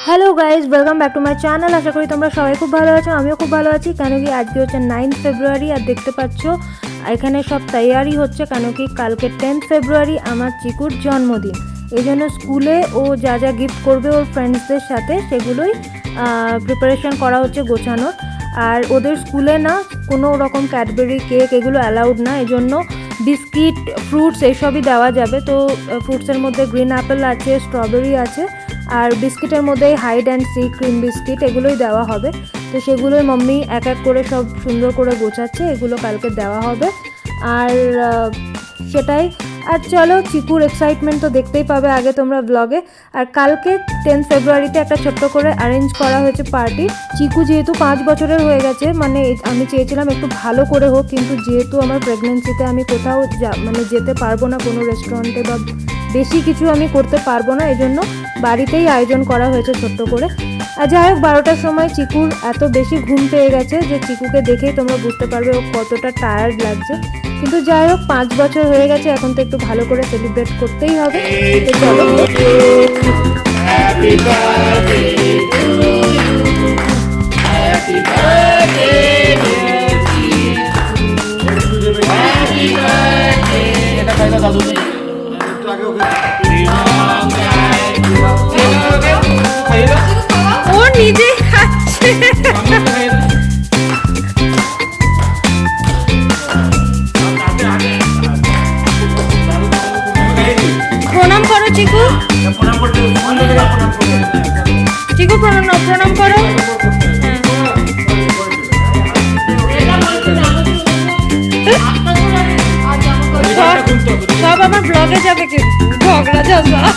Hello guys, welcome back to my channel. আশা করি তোমরা সবাই খুব ভালো আছো, আমিও খুব ভালো আছি। কেন কি আজকে হচ্ছে 9 ফেব্রুয়ারি আর দেখতে পাচ্ছ এখানে সব তৈয়ারি হচ্ছে, কেন কি কালকে 10 ফেব্রুয়ারি আমার চিকুর জন্মদিন। এই জন্য স্কুলে ও যা যা গিফট করবে ওর ফ্রেন্ডসদের সাথে সেগুলোই প্রিপারেশন করা হচ্ছে, গোছানোর। আর ওদের স্কুলে না কোনো রকম ক্যাডবেরি কেক এগুলো অ্যালাউড না, এই জন্য বিস্কিট, ফ্রুটস এইসবই দেওয়া যাবে। তো ফ্রুটসের মধ্যে গ্রিন অ্যাপেল আছে, স্ট্রবেরি আছে, আর বিস্কিটের মধ্যে hide and seek cream biscuit এগুলোই দেওয়া হবে। তো সেগুলোই মাম্মি এক এক করে সব সুন্দর করে গোছাচ্ছে, এগুলো কালকে দেওয়া হবে। আর সেটাই। আর চলো, চিকুর এক্সাইটমেন্ট তো দেখতেই পাবে আগে তোমরা ব্লগে। আর কালকে 10 ফেব্রুয়ারিতে একটা ছোট্ট করে অ্যারেঞ্জ করা হয়েছে পার্টি। চিকু যেহেতু 5 বছরের হয়ে গেছে, মানে আমি চেয়েছিলাম একটু ভালো করে হোক, কিন্তু যেহেতু আমার প্রেগনেন্সিতে আমি কোথাও যেতে পারবো না কোনো রেস্টুরেন্টে, বা বেশি কিছু আমি করতে পারবো না, এই জন্য বাড়িতেই আয়োজন করা হয়েছে ছোট্ট করে। আর যাই হোক, 12টার সময় চিকুর এত বেশি ঘুম পেয়ে গেছে যে চিকুকে দেখেই তোমরা বুঝতে পারবে ও কতটা টায়ার্ড লাগছে। কিন্তু যাই হোক, 5 বছর হয়ে গেছে, এখন তো একটু ভালো করে সেলিব্রেট করতেই হবে। চলো। Happy birthday to you. Happy birthday dear Chiku. Happy birthday. এটা খাইলা দাদু জি। একটু আগে ওকে খাইলা। ও নিজে খাচ্ছে। প্রণাম করো চিকু। চিকু প্রণাম করো। সব আমার ব্লগে যাবে, কিন্তু ঝগড়া ঝগড়া।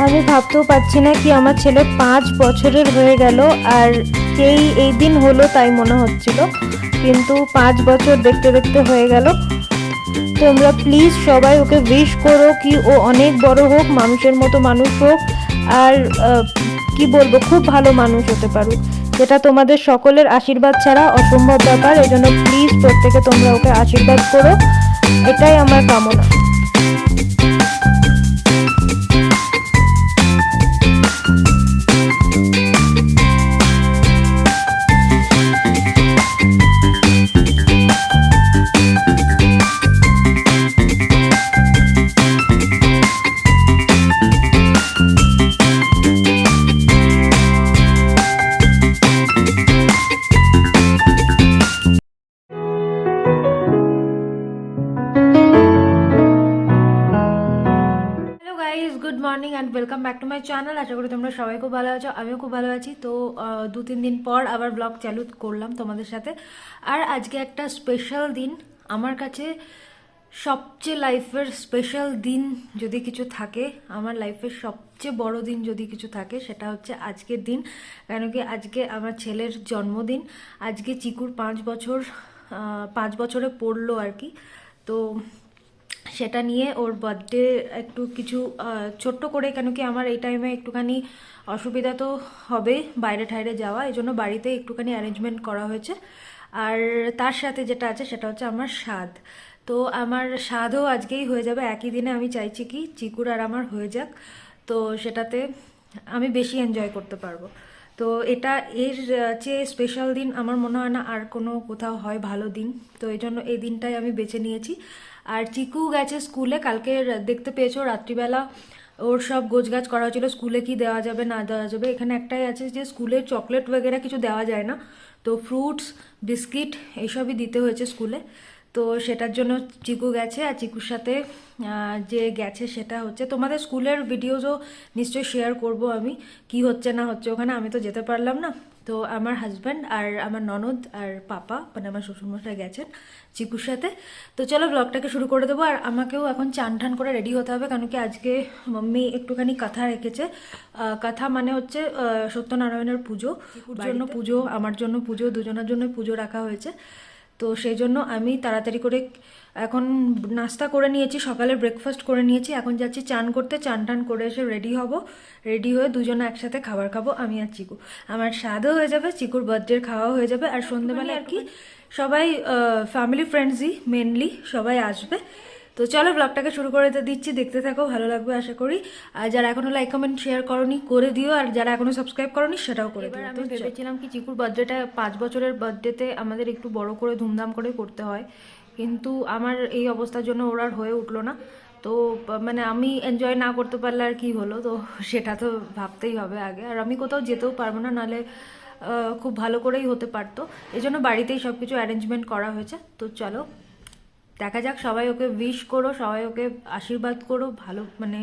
আমি ভাবতেও পারছি না কি আমার ছেলে 5 বছরের হয়ে গেল, আর সেই এই দিন হলো তাই মনে হচ্ছিল, কিন্তু 5 বছর দেখতে দেখতে হয়ে গেল। তোমরা প্লিজ সবাই ওকে উইশ করো কি ও অনেক বড় হোক, মানুষের মতো মানুষ হোক, আর কি বলবো, খুব ভালো মানুষ হতে পারুক, যেটা তোমাদের সকলের আশীর্বাদ ছাড়া অসম্ভব ব্যাপার। এই জন্য প্লিজ প্রত্যেকে তোমরা ওকে আশীর্বাদ করো, এটাই আমার কামনা। Good morning and welcome back to my channel. আশা করি তোমরা সবাই খুব ভালো আছো, আমিও খুব ভালো আছি। তো 2-3 দিন পর আবার ব্লগ চালু করলাম তোমাদের সাথে। আর আজকে একটা স্পেশাল দিন আমার কাছে, সবচেয়ে লাইফের স্পেশাল দিন যদি কিছু থাকে, আমার লাইফের সবচেয়ে বড় দিন যদি কিছু থাকে, সেটা হচ্ছে আজকের দিন। কেন কি আজকে আমার ছেলের জন্মদিন। আজকে চিকুর 5 বছরে পড়লো আর কি। তো সেটা নিয়ে ওর বার্থডে একটু কিছু ছোট্ট করে, কেন কি আমার এই টাইমে একটুখানি অসুবিধা তো হবে বাইরে ঠাইরে যাওয়া, এই জন্য বাড়িতে একটুখানি অ্যারেঞ্জমেন্ট করা হয়েছে। আর তার সাথে যেটা আছে সেটা হচ্ছে আমার স্বাদ। তো আমার স্বাদও আজকেই হয়ে যাবে একই দিনে। আমি চাইছি কি চিকুর আর আমার হয়ে যাক, তো সেটাতে আমি বেশি এনজয় করতে পারবো। তো এটা এর চেয়ে স্পেশাল দিন আমার মনে হয় না আর কোনো কোথাও হয় ভালো দিন। তো এই জন্য এই দিনটাই আমি বেছে নিয়েছি। আর চিকু গেছে স্কুলে, কালকে দেখতে পেয়েছো রাত্রিবেলা ওর সব গোছগাছ করা হয়েছিল, স্কুলে কি দেওয়া যাবে না দেওয়া যাবে। এখানে একটাই আছে যে স্কুলে চকলেট वगैरह কিছু দেওয়া যায় না, তো ফ্রুটস, বিস্কিট এইসবই দিতে হয়েছে স্কুলে। তো সেটার জন্য চিকু গেছে। আর চিকুর সাথে যে গেছে সেটা হচ্ছে, তোমাদের স্কুলের ভিডিওসও নিশ্চয়ই শেয়ার করব আমি, কি হচ্ছে না হচ্ছে ওখানে। আমি তো যেতে পারলাম না, তো আমার হাজব্যান্ড আর আমার ননদ আর পাপা মানে আমার শ্বশুরমশাই গেছেন চিকুর সাথে। তো চলো ব্লগটাকে শুরু করে দেবো। আর আমাকেও এখন চান ঠান করে রেডি হতে হবে, কারণ কি আজকে মাম্মি একটুখানি কথা রেখেছে। কথা মানে হচ্ছে সত্যনারায়ণের পুজো, চিকুর জন্য পুজো, আমার জন্য পুজো, দুজনের জন্য পুজো রাখা হয়েছে। তো সেই জন্য আমি তাড়াতাড়ি করে এখন নাস্তা করে নিয়েছি, সকালে ব্রেকফাস্ট করে নিয়েছি, এখন যাচ্ছি চান করতে। চান টান করে এসে রেডি হব, রেডি হয়ে দুজনে একসাথে খাবার খাবো আমি আর চিকু। আমার স্বাদও হয়ে যাবে, চিকুর বার্থডের খাওয়াও হয়ে যাবে। আর সন্ধ্যেবেলা আর কি সবাই ফ্যামিলি ফ্রেন্ডসই মেনলি সবাই আসবে। তো চলো ব্লগটাকে শুরু করে দিচ্ছি, দেখতে থাকো, ভালো লাগবে আশা করি। আর যারা এখনো লাইক কমেন্ট শেয়ার করনি করে দিও, আর যারা এখনো সাবস্ক্রাইব করনি সেটাও করে দিও। আমি ভেবেছিলাম কি চিকুর বার্থডেটা 5 বছরের বার্থডেতে আমাদের একটু বড় করে ধুমধাম করে করতে হয়, কিন্তু আমার এই অবস্থার জন্য ওর আর হয়ে উঠলো না। তো মানে আমি এনজয় না করতে পারলে আর কি হলো, তো সেটা তো ভাবতেই হবে আগে। আর আমি কোথাও যেতেও পারবো না, নাহলে খুব ভালো করেই হতে পারতো। এই জন্য বাড়িতেই সব কিছু অ্যারেঞ্জমেন্ট করা হয়েছে। তো চলো দেখা যাক, সবাই ওকে উইশ করো, সবাই ওকে আশীর্বাদ করো, ভালো মানে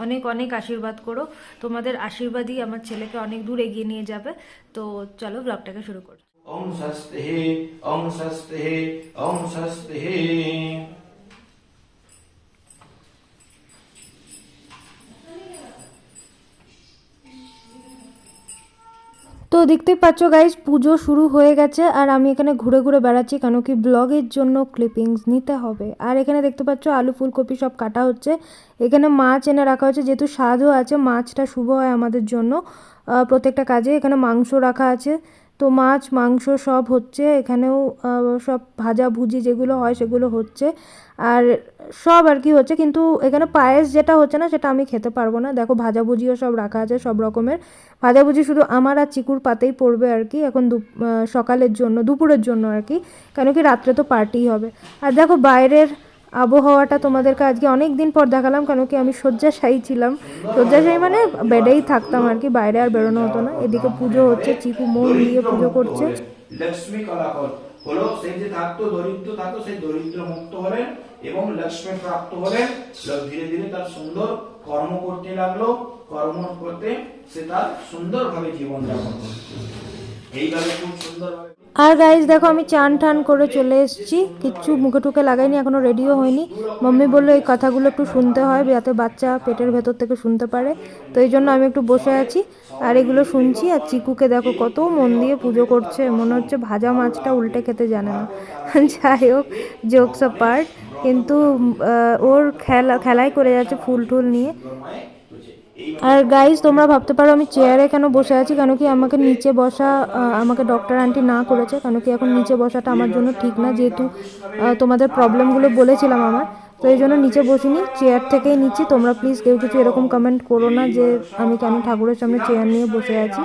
অনেক অনেক আশীর্বাদ করো। তোমাদের আশীর্বাদই আমার ছেলেকে অনেক দূর এগিয়ে নিয়ে যাবে। তো চলো ব্লগটাকে শুরু করো। ওম স্বস্তি ওম স্বস্তি ওম স্বস্তি। তো দেখতেই পাচ্ছ গাইজ, পুজো শুরু হয়ে গেছে আর আমি এখানে ঘুরে ঘুরে বেড়াচ্ছি, কেন কি ব্লগের জন্য ক্লিপিংস নিতে হবে। আর এখানে দেখতে পাচ্ছ আলু ফুলকপি সব কাটা হচ্ছে। এখানে মাছ এনে রাখা হচ্ছে, যেহেতু স্বাদও আছে, মাছটা শুভ হয় আমাদের জন্য প্রত্যেকটা কাজে। এখানে মাংস রাখা আছে, তো মাছ মাংস সব হচ্ছে এখানেও। সব ভাজা ভুজি যেগুলো হয় সেগুলো হচ্ছে, আর সব আর কি হচ্ছে। কিন্তু এখানে পায়েস যেটা হচ্ছে না সেটা আমি খেতে পারবো না। দেখো ভাজাভুজিও সব রাখা আছে, সব রকমের ভাজাভুজি শুধু আমার আর চিকুর পাতেই পড়বে আর কি এখন সকালের জন্য, দুপুরের জন্য আর কি, কেন কি রাত্রে তো পার্টিই হবে। আর দেখো বাইরের আবহাওয়াটা তোমাদেরকে আজকে অনেক দিন পর দেখালাম, কেন কি আমি শয্যাশায়ী ছিলাম। শয্যাশায়ী মানে বেডেই থাকতাম আর কি, বাইরে আর বেরোনো হতো না। এদিকে পুজো হচ্ছে, চিকু মন দিয়ে পুজো করছে। লক্ষ্মী কলাকর হলো সেই যে থাকতো দরিদ্র থাকতো, সেই দরিদ্র মুক্ত হলেন এবং লক্ষ্মী প্রাপ্ত হলেন। ধীরে ধীরে তার সুন্দর কর্ম করতে লাগলো, কর্ম করতে সে তার সুন্দরভাবে জীবন যাপন করতো। এইভাবে খুব সুন্দরভাবে। আর গাইজ দেখো আমি চান টান করে চলে এসেছি, কিচ্ছু মুখে টুকে লাগাইনি, এখনো রেডিও হয়নি। মাম্মি বললো এই কথাগুলো একটু শুনতে হয়, যাতে বাচ্চা পেটের ভেতর থেকে শুনতে পারে। তো এই জন্য আমি একটু বসে আছি আর এগুলো শুনছি। আর চিকুকে দেখো কত মন দিয়ে পুজো করছে, মনে হচ্ছে ভাজা মাছটা উল্টে খেতে জানে না। যাই হোক, জোকস পার্ট, কিন্তু ওর খেলাই করে যাচ্ছে ফুল টুল নিয়ে। আর গাইজ তোমরা ভাবতে পারো আমি চেয়ারে কেন বসে আছি, কেন কি আমাকে নিচে বসা আমাকে ডক্টর আন্টি না করেছে, কেন কি এখন নিচে বসাটা আমার জন্য ঠিক না, যেহেতু তোমাদের প্রবলেমগুলো বলেছিলাম আমার। তো এই জন্য নিচে বসিনি, চেয়ার থেকেই নিচ্ছি। তোমরা প্লিজ কেউ কিছু এরকম কমেন্ট করো না যে আমি কেন ঠাকুরের সামনে চেয়ার নিয়ে বসে আছি।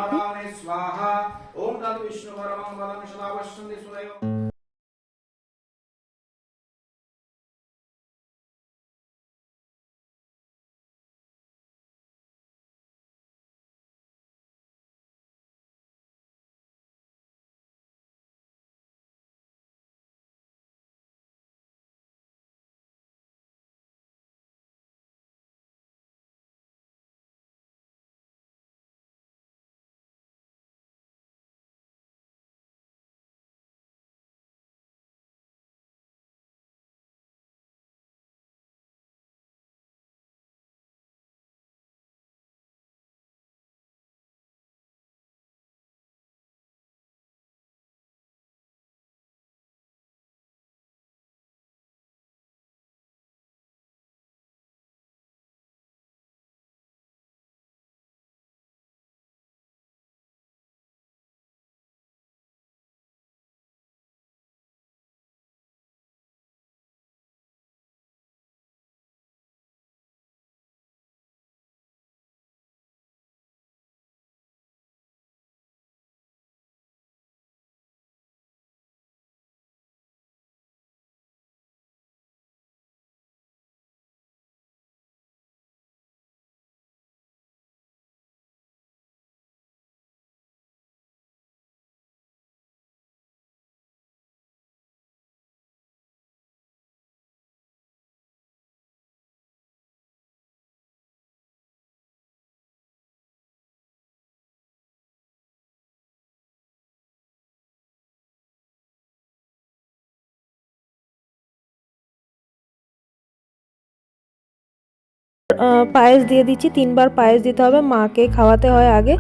পায়েস দিয়ে দিচ্ছি, 3বার পায়েস দিতে হবে, মাকে খাওয়াতে হয় আগে।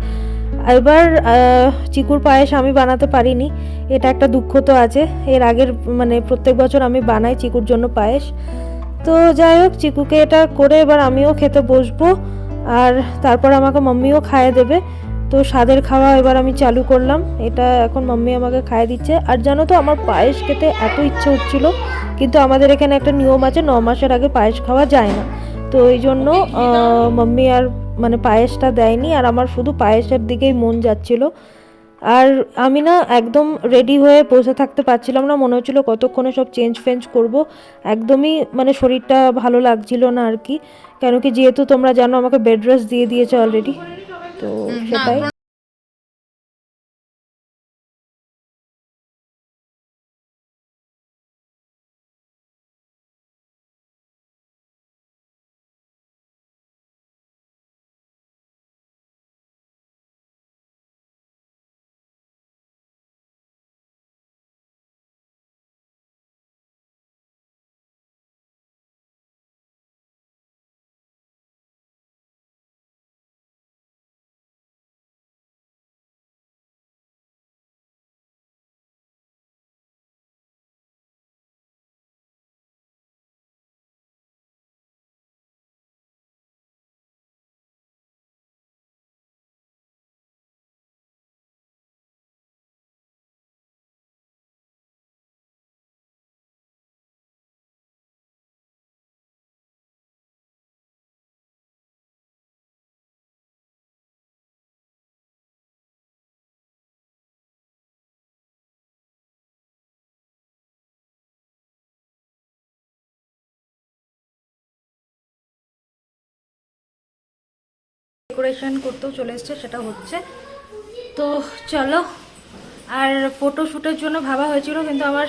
এবার চিকুর পায়েস আমি বানাতে পারিনি, এটা একটা দুঃখ তো আছে। এর আগের মানে প্রত্যেক বছর আমি বানাই চিকুর জন্য পায়েস। তো যাই হোক, চিকুকে এটা করে এবার আমিও খেতে বসবো, আর তারপর আমাকে মাম্মিও খাইয়ে দেবে। তো স্বাদের খাওয়া এবার আমি চালু করলাম, এটা এখন মাম্মি আমাকে খাইয়ে দিচ্ছে। আর জানো তো, আমার পায়েস খেতে এত ইচ্ছে হচ্ছিল, কিন্তু আমাদের এখানে একটা নিয়ম আছে, 9 মাসের আগে পায়েস খাওয়া যায় না। তো এই জন্য মাম্মি আর মানে পায়েসটা দেয়নি, আর আমার শুধু পায়েসের দিকেই মন যাচ্ছিল। আর আমি না একদম রেডি হয়ে বসে থাকতে পারছিলাম না, মনে হচ্ছিল কতক্ষণে সব চেঞ্জ ফেঞ্জ করব। একদমই মানে শরীরটা ভালো লাগছিল না আর কি, কেন কি যেহেতু তোমরা জানো আমাকে বেড রেস্ট দিয়ে দিয়েছে অলরেডি, তো সেটাই। ডেকোরেশন করতেও চলে এসছে, সেটা হচ্ছে। তো চলো, আর ফটোশ্যুটের জন্য ভাবা হয়েছিল, কিন্তু আমার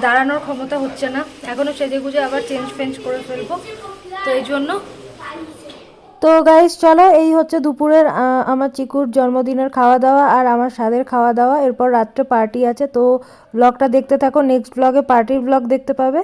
দাঁড়ানোর ক্ষমতা হচ্ছে না, এখনও সেজে গুজে আবার চেঞ্জ ফেঞ্জ করে ফেলবো, তো এই জন্য। তো গাইস চলো, এই হচ্ছে দুপুরের আমার চিকুর জন্মদিনের খাওয়া দাওয়া আর আমার স্বাদের খাওয়া দাওয়া। এরপর রাত্রে পার্টি আছে, তো ব্লগটা দেখতে থাকো, নেক্সট ব্লগে পার্টির ব্লগ দেখতে পাবে।